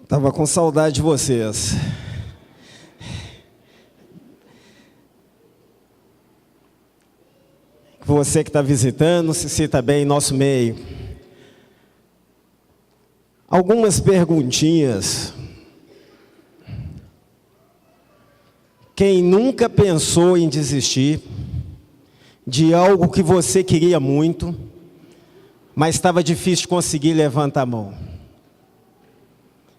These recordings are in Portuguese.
Estava com saudade de vocês. Você que está visitando, se sinta bem em nosso meio. Algumas perguntinhas. Quem nunca pensou em desistir de algo que você queria muito, mas estava difícil de conseguir, levanta a mão.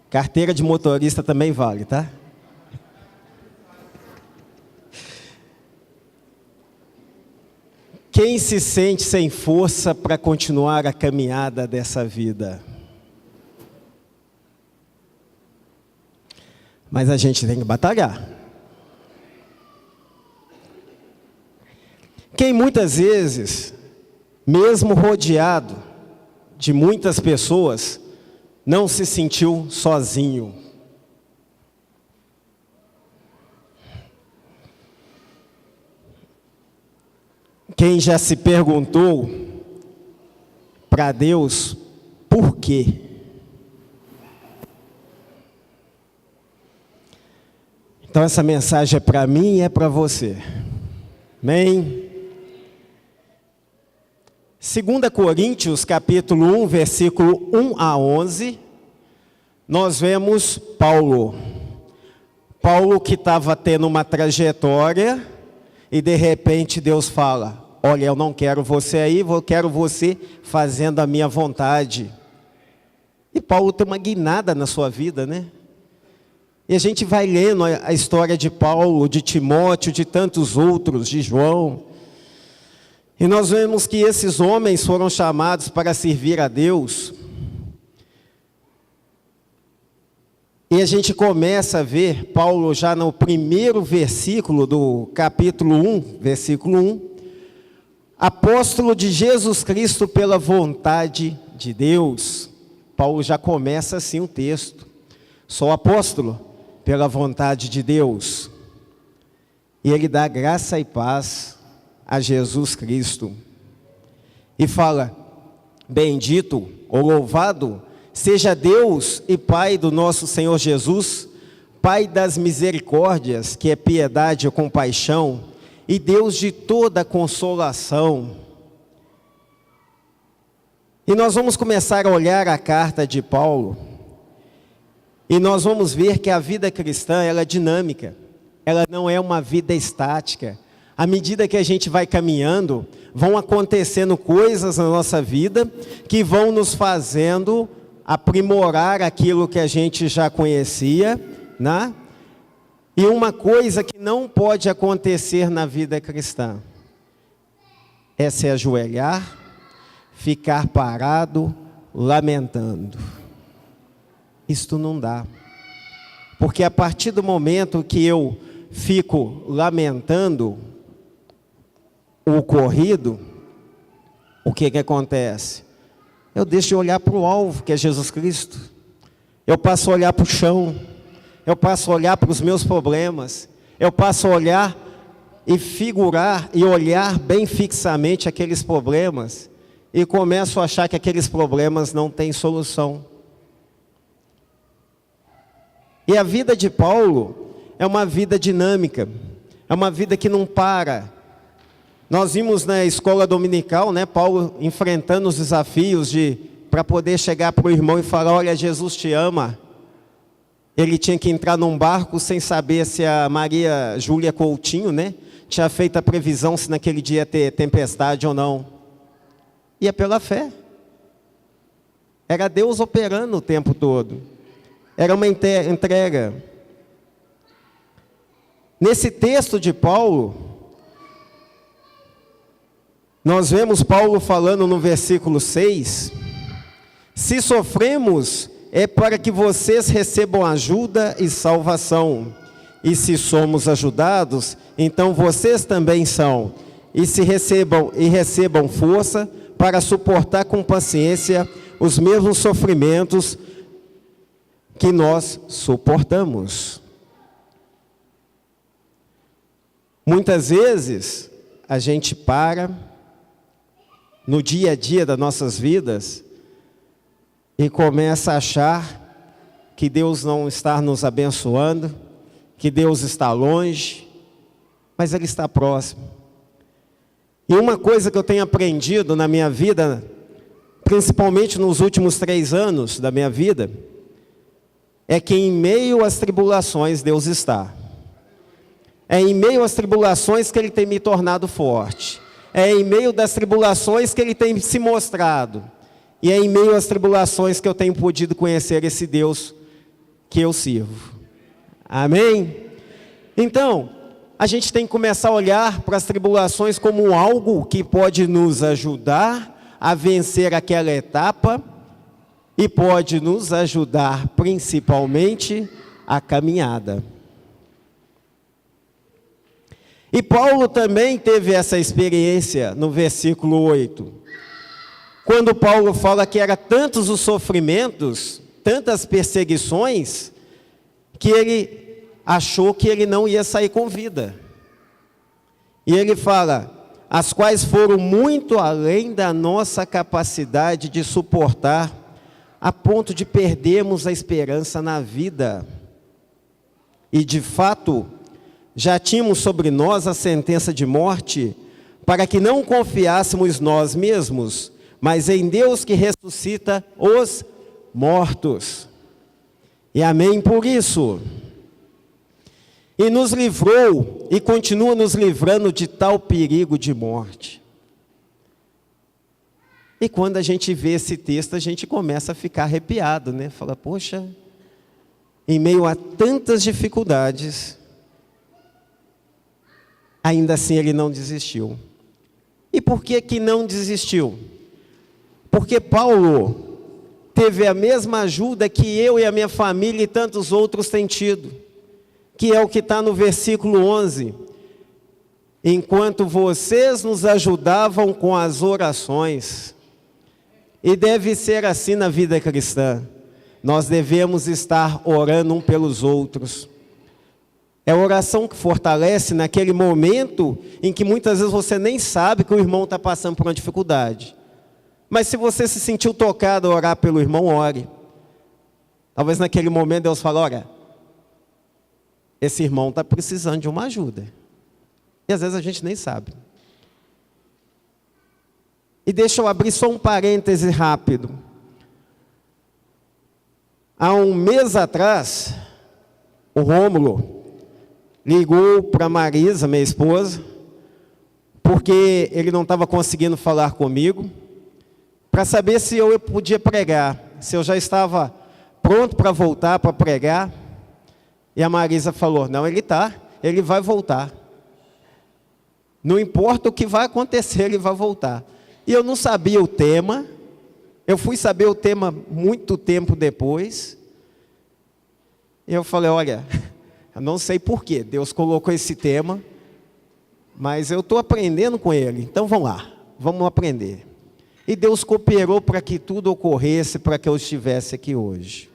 Carteira de motorista também vale, tá? Quem se sente sem força para continuar a caminhada dessa vida? Mas a gente tem que batalhar. Quem muitas vezes, mesmo rodeado de muitas pessoas, não se sentiu sozinho. Quem já se perguntou para Deus por quê? Então essa mensagem é para mim e é para você. Amém? 2 Coríntios, capítulo 1, versículo 1 a 11, nós vemos Paulo que estava tendo uma trajetória e de repente Deus fala, olha, eu não quero você aí, eu quero você fazendo a minha vontade. E Paulo tem uma guinada na sua vida, né? E a gente vai lendo a história de Paulo, de Timóteo, de tantos outros, de João. E nós vemos que esses homens foram chamados para servir a Deus. E a gente começa a ver Paulo já no primeiro versículo do capítulo 1, versículo 1. Apóstolo de Jesus Cristo pela vontade de Deus. Paulo já começa assim o texto. Sou apóstolo pela vontade de Deus. E ele dá graça e paz a Jesus Cristo. E fala, bendito ou louvado seja Deus e Pai do nosso Senhor Jesus, Pai das misericórdias, que é piedade e compaixão, e Deus de toda consolação. E nós vamos começar a olhar a carta de Paulo, e nós vamos ver que a vida cristã, ela é dinâmica, ela não é uma vida estática. À medida que a gente vai caminhando, vão acontecendo coisas na nossa vida que vão nos fazendo aprimorar aquilo que a gente já conhecia, né? E uma coisa que não pode acontecer na vida cristã é se ajoelhar, ficar parado, lamentando. Isto não dá. Porque a partir do momento que eu fico lamentando o ocorrido, o que acontece? Eu deixo de olhar para o alvo, que é Jesus Cristo. Eu passo a olhar para o chão. Eu passo a olhar para os meus problemas. Eu passo a olhar e figurar e olhar bem fixamente aqueles problemas. E começo a achar que aqueles problemas não têm solução. E a vida de Paulo é uma vida dinâmica. É uma vida que não para. Nós vimos na escola dominical, né, Paulo enfrentando os desafios para poder chegar para o irmão e falar, olha, Jesus te ama. Ele tinha que entrar num barco sem saber se a Maria Júlia Coutinho, né, tinha feito a previsão se naquele dia ia ter tempestade ou não. Ia pela fé. Era Deus operando o tempo todo. Era uma entrega. Nesse texto de Paulo, nós vemos Paulo falando no versículo 6, se sofremos, é para que vocês recebam ajuda e salvação. E se somos ajudados, então vocês também são. E recebam força para suportar com paciência os mesmos sofrimentos que nós suportamos. Muitas vezes, a gente para no dia a dia das nossas vidas e começa a achar que Deus não está nos abençoando, que Deus está longe, mas Ele está próximo. E uma coisa que eu tenho aprendido na minha vida, principalmente nos últimos 3 anos da minha vida, é que em meio às tribulações Deus está. É em meio às tribulações que Ele tem me tornado forte. É em meio das tribulações que Ele tem se mostrado. E é em meio às tribulações que eu tenho podido conhecer esse Deus que eu sirvo. Amém? Então, a gente tem que começar a olhar para as tribulações como algo que pode nos ajudar a vencer aquela etapa e pode nos ajudar principalmente a caminhada. E Paulo também teve essa experiência no versículo 8. Quando Paulo fala que era tantos os sofrimentos, tantas perseguições, que ele achou que ele não ia sair com vida. E ele fala, as quais foram muito além da nossa capacidade de suportar, a ponto de perdermos a esperança na vida. E de fato, já tínhamos sobre nós a sentença de morte, para que não confiássemos nós mesmos, mas em Deus que ressuscita os mortos. E amém por isso. E nos livrou e continua nos livrando de tal perigo de morte. E quando a gente vê esse texto, a gente começa a ficar arrepiado, né? Fala, poxa, em meio a tantas dificuldades, ainda assim ele não desistiu. E por que que não desistiu? Porque Paulo teve a mesma ajuda que eu e a minha família e tantos outros têm tido, que é o que está no versículo 11. Enquanto vocês nos ajudavam com as orações, e deve ser assim na vida cristã, nós devemos estar orando um pelos outros. É a oração que fortalece naquele momento em que muitas vezes você nem sabe que o irmão está passando por uma dificuldade. Mas se você se sentiu tocado a orar pelo irmão, ore. Talvez naquele momento Deus fale, olha, esse irmão está precisando de uma ajuda. E às vezes a gente nem sabe. E deixa eu abrir só um parêntese rápido. Há um mês atrás, o Rômulo ligou para a Marisa, minha esposa, porque ele não estava conseguindo falar comigo, para saber se eu podia pregar, se eu já estava pronto para voltar para pregar. E a Marisa falou, não, ele vai voltar. Não importa o que vai acontecer, ele vai voltar. E eu não sabia o tema, eu fui saber o tema muito tempo depois. E eu falei, olha, eu não sei porquê, Deus colocou esse tema, mas eu estou aprendendo com ele, então vamos lá, vamos aprender. E Deus cooperou para que tudo ocorresse, para que eu estivesse aqui hoje.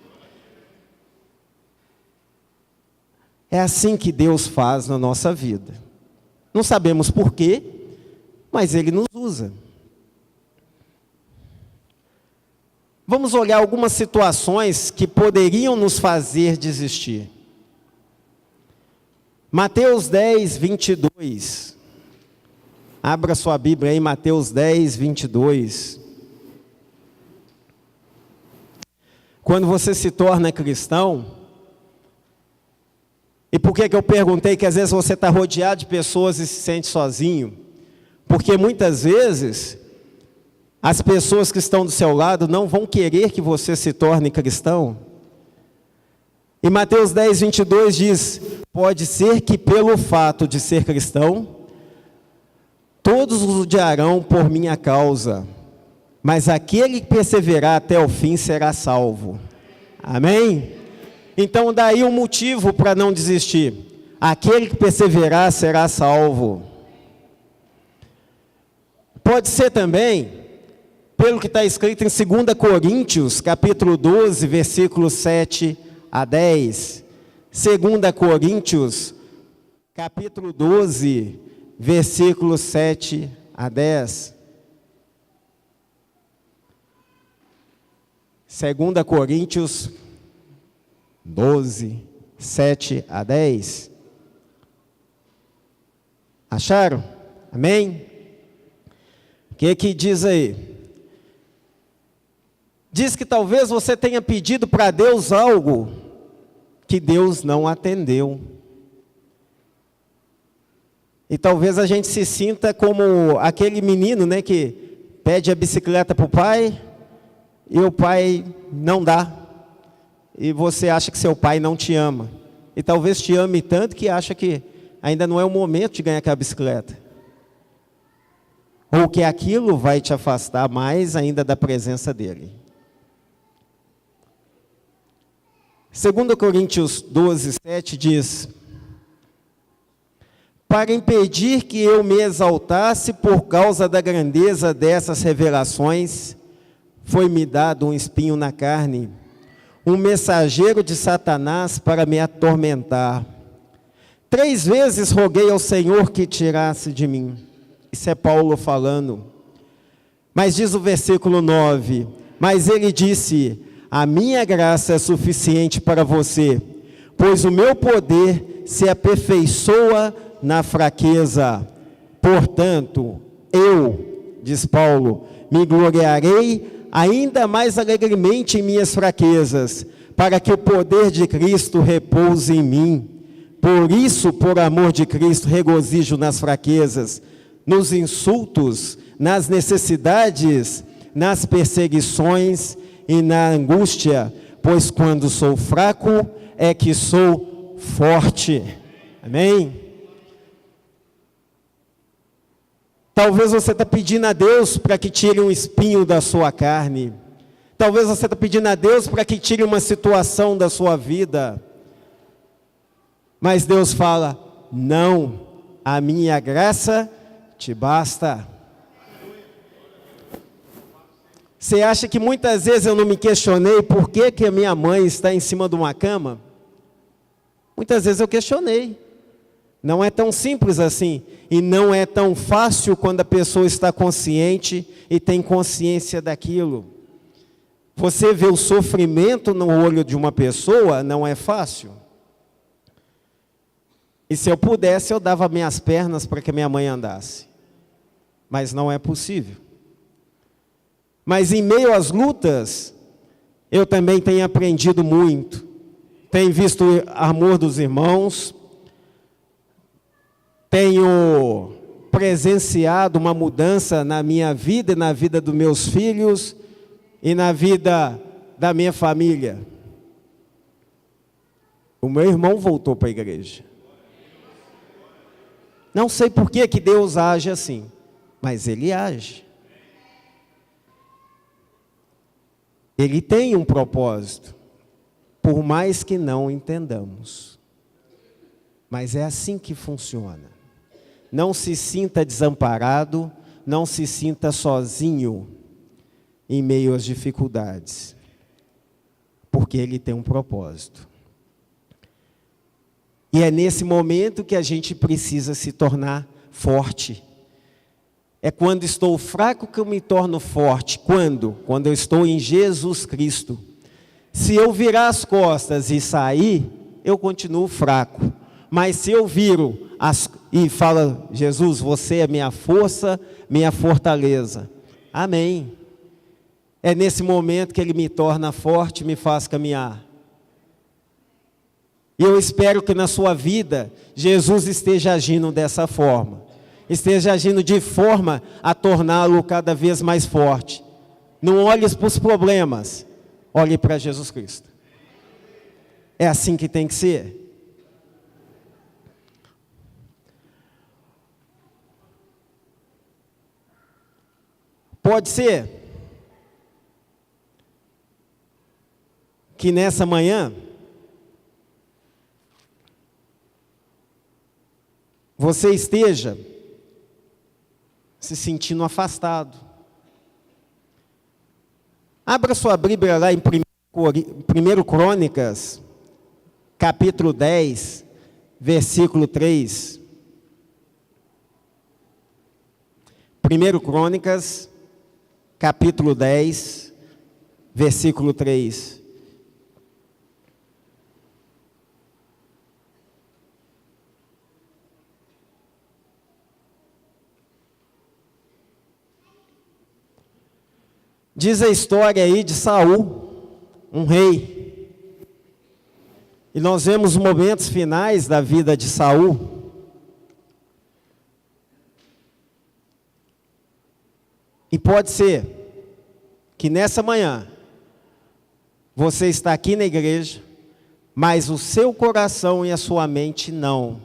É assim que Deus faz na nossa vida. Não sabemos porquê, mas Ele nos usa. Vamos olhar algumas situações que poderiam nos fazer desistir. Mateus 10, 22. Abra sua Bíblia aí, Mateus 10, 22. Quando você se torna cristão, e por que eu perguntei que às vezes você está rodeado de pessoas e se sente sozinho? Porque muitas vezes as pessoas que estão do seu lado não vão querer que você se torne cristão. E Mateus 10, 22 diz, pode ser que pelo fato de ser cristão, todos os odiarão por minha causa, mas aquele que perseverar até o fim será salvo. Amém? Então daí um motivo para não desistir. Aquele que perseverar será salvo. Pode ser também, pelo que está escrito em 2 Coríntios, capítulo 12, versículos 7 a 10. 2 Coríntios, capítulo 12, versículos 7 a 10. 2 Coríntios 12, 7 a 10. Acharam? Amém? O que diz aí? Diz que talvez você tenha pedido para Deus algo que Deus não atendeu. E talvez a gente se sinta como aquele menino, né, que pede a bicicleta para o pai e o pai não dá. E você acha que seu pai não te ama. E talvez te ame tanto que acha que ainda não é o momento de ganhar aquela bicicleta. Ou que aquilo vai te afastar mais ainda da presença dele. 2 Coríntios 12, 7 diz: para impedir que eu me exaltasse por causa da grandeza dessas revelações, foi-me dado um espinho na carne, um mensageiro de Satanás para me atormentar. 3 vezes roguei ao Senhor que tirasse de mim. Isso é Paulo falando. Mas diz o versículo 9, mas ele disse: a minha graça é suficiente para você, pois o meu poder se aperfeiçoa na fraqueza. Portanto, eu, diz Paulo, me gloriarei ainda mais alegremente em minhas fraquezas, para que o poder de Cristo repouse em mim. Por isso, por amor de Cristo, regozijo nas fraquezas, nos insultos, nas necessidades, nas perseguições e na angústia, pois quando sou fraco é que sou forte. Amém? Talvez você está pedindo a Deus para que tire um espinho da sua carne. Talvez você está pedindo a Deus para que tire uma situação da sua vida. Mas Deus fala: não, a minha graça te basta. Você acha que muitas vezes eu não me questionei por que a minha mãe está em cima de uma cama? Muitas vezes eu questionei. Não é tão simples assim. E não é tão fácil quando a pessoa está consciente e tem consciência daquilo. Você vê o sofrimento no olho de uma pessoa, não é fácil. E se eu pudesse, eu dava minhas pernas para que minha mãe andasse. Mas não é possível. Mas em meio às lutas, eu também tenho aprendido muito. Tenho visto o amor dos irmãos. Tenho presenciado uma mudança na minha vida e na vida dos meus filhos e na vida da minha família. O meu irmão voltou para a igreja. Não sei por que Deus age assim, mas Ele age. Ele tem um propósito, por mais que não entendamos. Mas é assim que funciona. Não se sinta desamparado, não se sinta sozinho em meio às dificuldades, porque Ele tem um propósito. E é nesse momento que a gente precisa se tornar forte. É quando estou fraco que eu me torno forte. Quando? Quando eu estou em Jesus Cristo. Se eu virar as costas e sair, eu continuo fraco. Mas se eu viro e falo: Jesus, você é minha força, minha fortaleza. Amém. É nesse momento que Ele me torna forte e me faz caminhar. E eu espero que na sua vida, Jesus esteja agindo dessa forma. Esteja agindo de forma a torná-lo cada vez mais forte. Não olhe para os problemas, olhe para Jesus Cristo. É assim que tem que ser. Pode ser que nessa manhã você esteja se sentindo afastado. Abra sua Bíblia lá em 1 Crônicas, capítulo 10, versículo 3. 1 Crônicas, capítulo 10, versículo 3. Diz a história aí de Saul, um rei. E nós vemos os momentos finais da vida de Saul. E pode ser que nessa manhã você está aqui na igreja, mas o seu coração e a sua mente não.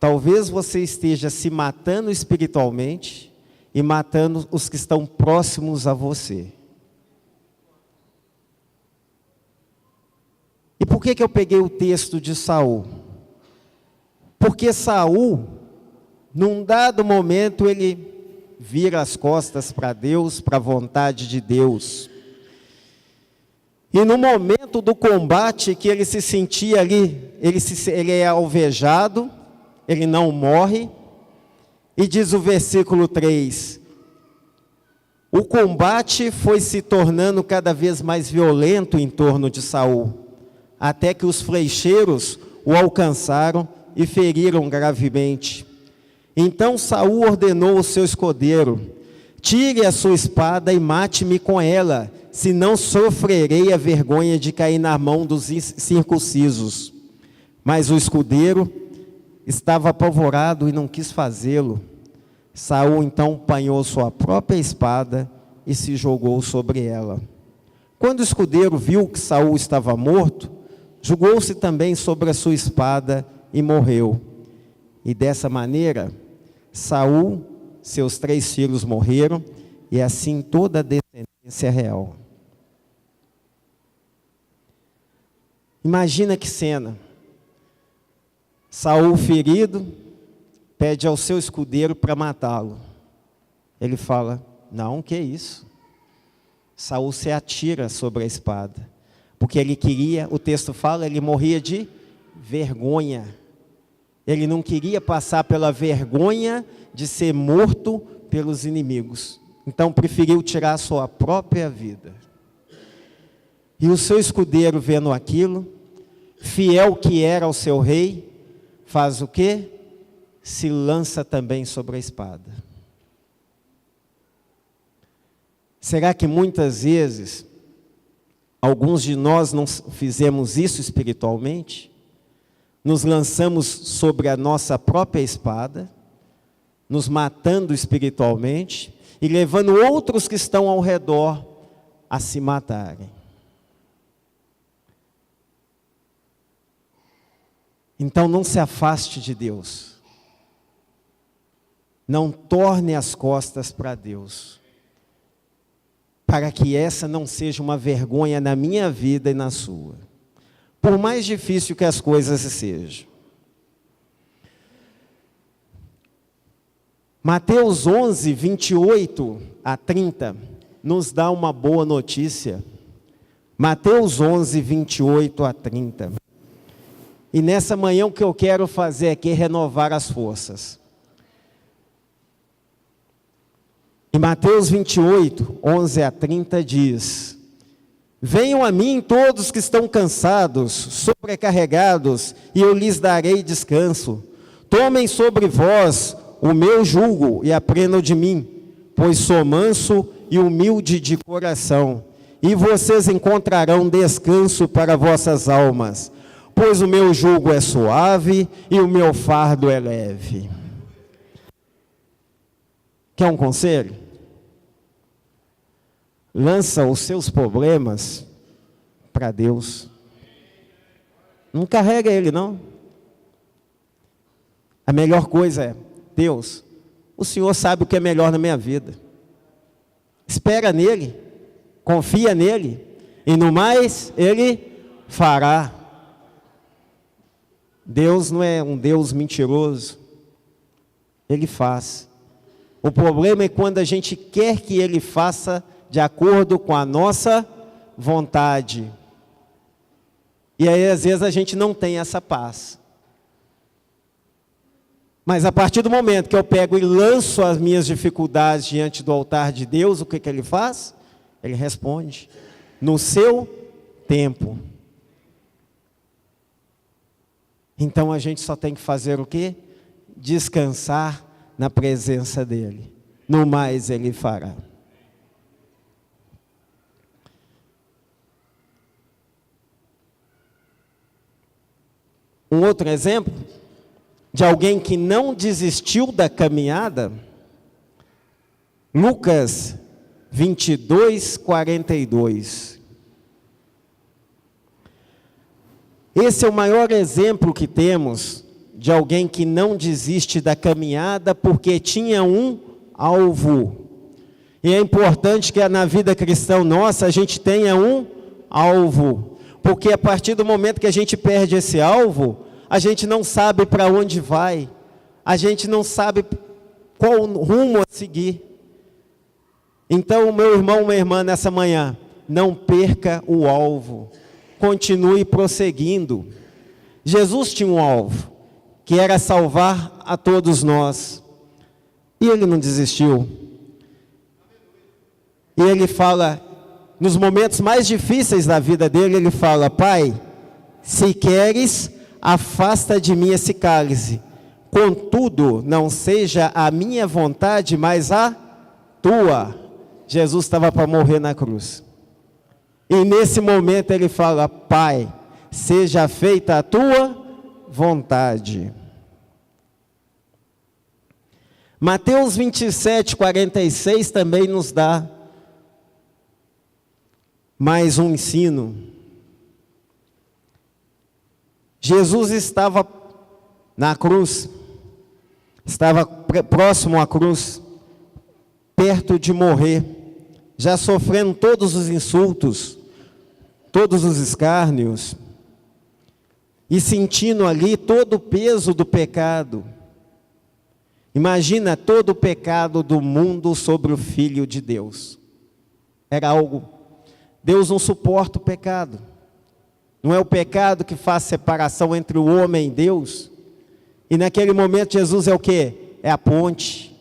Talvez você esteja se matando espiritualmente e matando os que estão próximos a você. E por que eu peguei o texto de Saul? Porque Saul, num dado momento, ele vira as costas para Deus, para a vontade de Deus. E no momento do combate que ele se sentia ali, ele é alvejado, ele não morre. E diz o versículo 3, o combate foi se tornando cada vez mais violento em torno de Saul, até que os flecheiros o alcançaram e feriram gravemente. Então Saul ordenou ao seu escudeiro, tire a sua espada e mate-me com ela, senão sofrerei a vergonha de cair na mão dos incircuncisos. Mas o escudeiro estava apavorado e não quis fazê-lo. Saul então apanhou sua própria espada e se jogou sobre ela. Quando o escudeiro viu que Saul estava morto, jogou-se também sobre a sua espada e morreu. E dessa maneira, Saul, seus 3 filhos morreram, e assim toda a descendência real. Imagina que cena. Saul ferido, pede ao seu escudeiro para matá-lo. Ele fala, não, que isso? Saul se atira sobre a espada, porque ele queria, o texto fala, ele morria de vergonha. Ele não queria passar pela vergonha de ser morto pelos inimigos. Então preferiu tirar a sua própria vida. E o seu escudeiro, vendo aquilo, fiel que era ao seu rei, faz o quê? Se lança também sobre a espada. Será que muitas vezes, alguns de nós não fizemos isso espiritualmente? Nos lançamos sobre a nossa própria espada, nos matando espiritualmente e levando outros que estão ao redor a se matarem. Então não se afaste de Deus. Não torne as costas para Deus. Para que essa não seja uma vergonha na minha vida e na sua. Por mais difícil que as coisas sejam. Mateus 11, 28 a 30, nos dá uma boa notícia. Mateus 11, 28 a 30. E nessa manhã o que eu quero fazer aqui é renovar as forças. Em Mateus 28, 11 a 30 diz, venham a mim todos que estão cansados, sobrecarregados, e eu lhes darei descanso. Tomem sobre vós o meu jugo e aprendam de mim, pois sou manso e humilde de coração, e vocês encontrarão descanso para vossas almas, pois o meu jugo é suave e o meu fardo é leve. Quer um conselho? Lança os seus problemas para Deus. Não carrega ele, não. A melhor coisa é, Deus, o Senhor sabe o que é melhor na minha vida. Espera nele, confia nele, e no mais, ele fará. Deus não é um Deus mentiroso, ele faz. O problema é quando a gente quer que ele faça de acordo com a nossa vontade. E aí, às vezes, a gente não tem essa paz. Mas a partir do momento que eu pego e lanço as minhas dificuldades diante do altar de Deus, o que ele faz? Ele responde no seu tempo. Então a gente só tem que fazer o quê? Descansar na presença dele. No mais ele fará. Um outro exemplo de alguém que não desistiu da caminhada, Lucas 22, 42. Esse é o maior exemplo que temos de alguém que não desiste da caminhada porque tinha um alvo. E é importante que na vida cristã nossa a gente tenha um alvo, porque a partir do momento que a gente perde esse alvo, a gente não sabe para onde vai, a gente não sabe qual rumo a seguir. Então, meu irmão, minha irmã, nessa manhã, não perca o alvo, continue prosseguindo. Jesus tinha um alvo, que era salvar a todos nós, e ele não desistiu. E ele fala, nos momentos mais difíceis da vida dele, ele fala: Pai, se queres, afasta de mim esse cálice, contudo, não seja a minha vontade, mas a tua. Jesus estava para morrer na cruz. E nesse momento ele fala: Pai, seja feita a tua vontade. Mateus 27, 46 também nos dá mais um ensino. Jesus estava na cruz, estava próximo à cruz, perto de morrer, já sofrendo todos os insultos, todos os escárnios, e sentindo ali todo o peso do pecado. Imagina todo o pecado do mundo sobre o Filho de Deus. Era algo, Deus não suporta o pecado. Não é o pecado que faz separação entre o homem e Deus. E naquele momento Jesus é o quê? É a ponte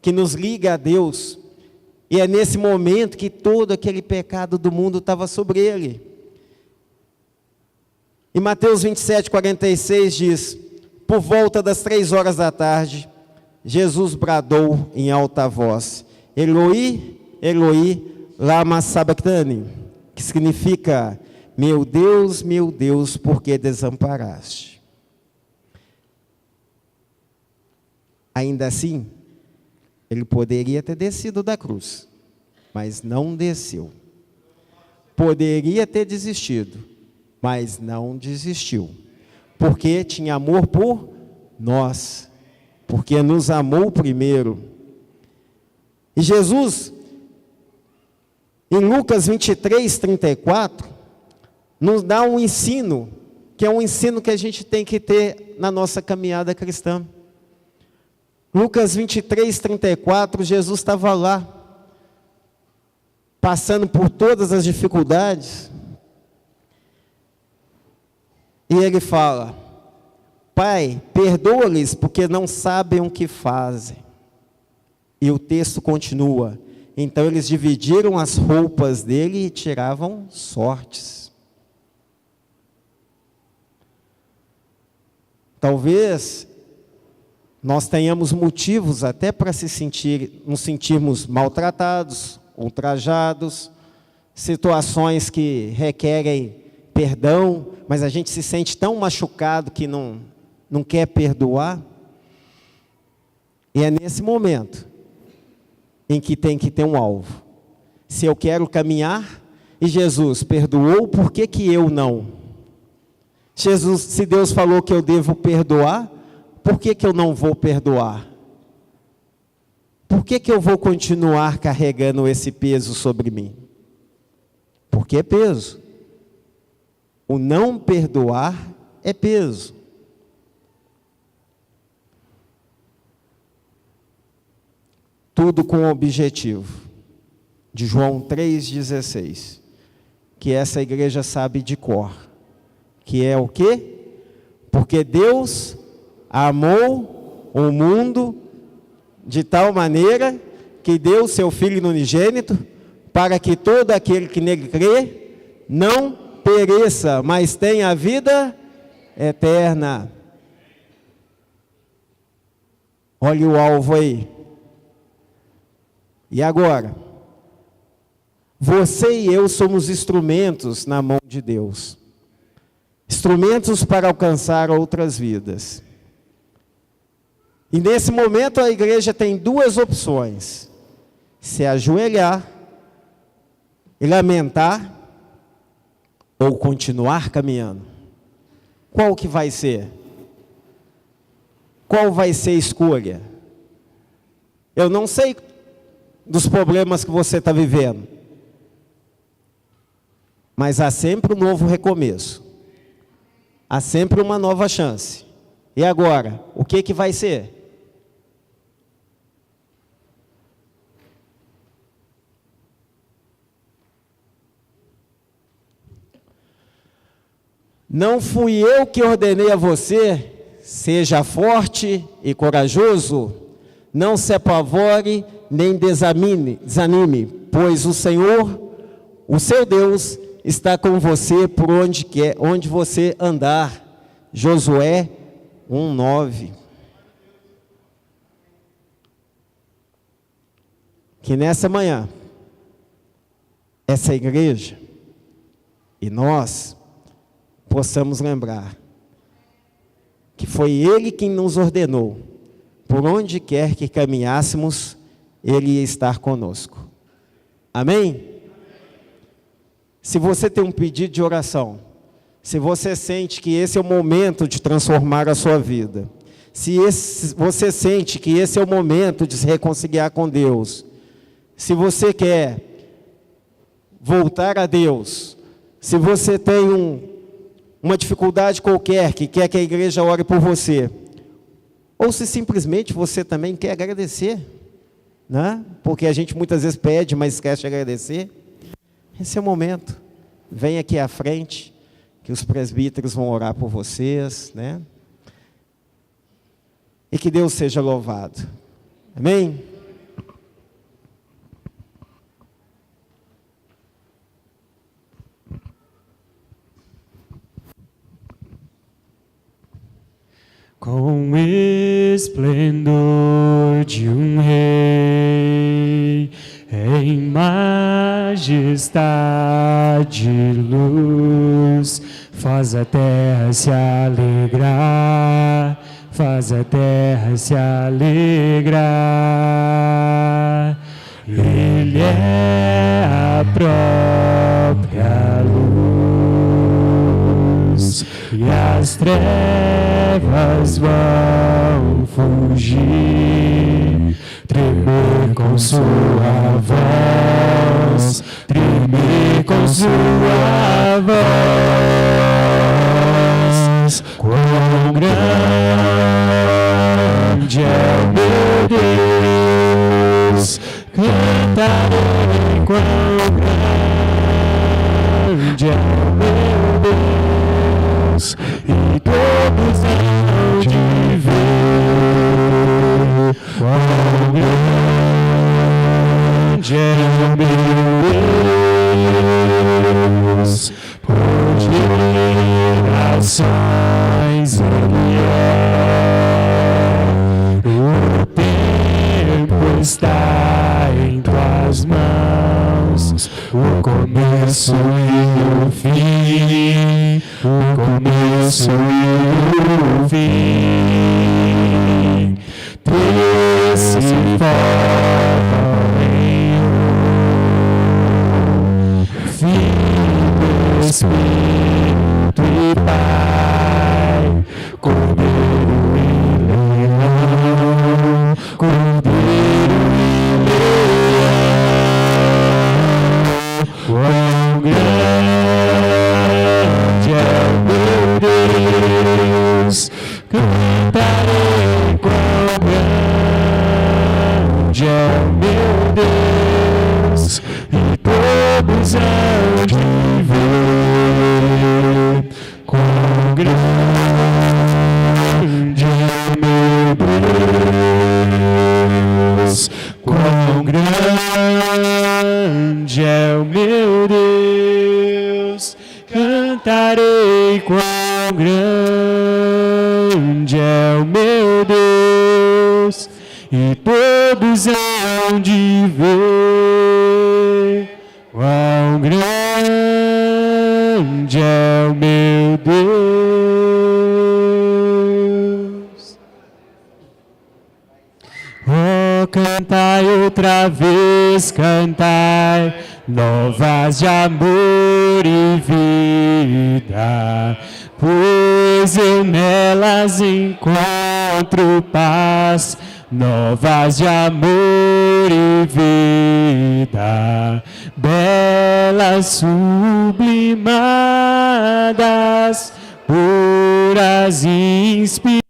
que nos liga a Deus. E é nesse momento que todo aquele pecado do mundo estava sobre ele. E Mateus 27, 46 diz: por volta das 3 horas da tarde, Jesus bradou em alta voz: Eloi, Eloi, lama sabachthani, que significa: meu Deus, por que desamparaste? Ainda assim, ele poderia ter descido da cruz, mas não desceu. Poderia ter desistido, mas não desistiu, porque tinha amor por nós, porque nos amou primeiro. E Jesus, em Lucas 23, 34, nos dá um ensino, que é um ensino que a gente tem que ter na nossa caminhada cristã. Lucas 23, 34, Jesus estava lá, passando por todas as dificuldades, e ele fala: Pai, perdoa-lhes, porque não sabem o que fazem. E o texto continua: então eles dividiram as roupas dele e tiravam sortes. Talvez nós tenhamos motivos até para nos sentirmos maltratados, ultrajados, situações que requerem perdão, mas a gente se sente tão machucado que não quer perdoar. E é nesse momento em que tem que ter um alvo. Se eu quero caminhar, e Jesus perdoou, por que eu não? Jesus, se Deus falou que eu devo perdoar, por que eu não vou perdoar? Por que eu vou continuar carregando esse peso sobre mim? Porque é peso. O não perdoar é peso. Tudo com o objetivo de João 3,16, que essa igreja sabe de cor, que é o quê? Porque Deus amou o mundo de tal maneira que deu seu Filho unigênito, para que todo aquele que nele crê não pereça, mas tenha a vida eterna. Olha o alvo aí. E agora? Você e eu somos instrumentos na mão de Deus. instrumentos para alcançar outras vidas. E nesse momento a igreja tem duas opções: se ajoelhar e lamentar, ou continuar caminhando. Qual que vai ser? Qual vai ser a escolha? Eu não sei dos problemas que você está vivendo, mas há sempre um novo recomeço. Há sempre uma nova chance. E agora, o que vai ser? Não fui eu que ordenei a você, seja forte e corajoso, não se apavore nem desanime, pois o Senhor, o seu Deus, está com você por onde você andar. Josué 1:9. Que nessa manhã, essa igreja e nós possamos lembrar que foi Ele quem nos ordenou, por onde quer que caminhássemos, Ele ia estar conosco. Amém? Se você tem um pedido de oração, se você sente que esse é o momento de transformar a sua vida, se você sente que esse é o momento de se reconciliar com Deus, se você quer voltar a Deus, se você tem uma dificuldade qualquer, que quer que a igreja ore por você, ou se simplesmente você também quer agradecer, né? Porque a gente muitas vezes pede, mas esquece de agradecer. Esse é o momento. Vem aqui à frente, que os presbíteros vão orar por vocês, né? E que Deus seja louvado. Amém? Com esplendor de um rei, em majestade e luz, faz a terra se alegrar, faz a terra se alegrar. Ele é a própria luz, e as trevas vão fugir, tremer com sua voz, tremer com sua voz. Quão grande é o meu Deus, cantarei quão grande é o meu Deus, e todos hão de ver quão grande é o meu Deus. Por gerações Ele é, o tempo está em tuas mãos, o começo e o fim, o começo e o fim. Desse forma em um, Filho, Espírito e Pai, Cordeiro e Leão, Cordeiro e Leão. Quão grande é o meu Deus, cantarei quão grande é o meu Deus, e todos hão de ver quão grande é o meu Deus, quão grande é o meu Deus, cantarei quão grande é o meu Deus, e todos hão de ver quão grande é o meu Deus. Cantai outra vez, cantai, novas de amor e vida, pois eu nelas encontro paz, novas de amor e vida, belas sublimadas, puras e inspiradas.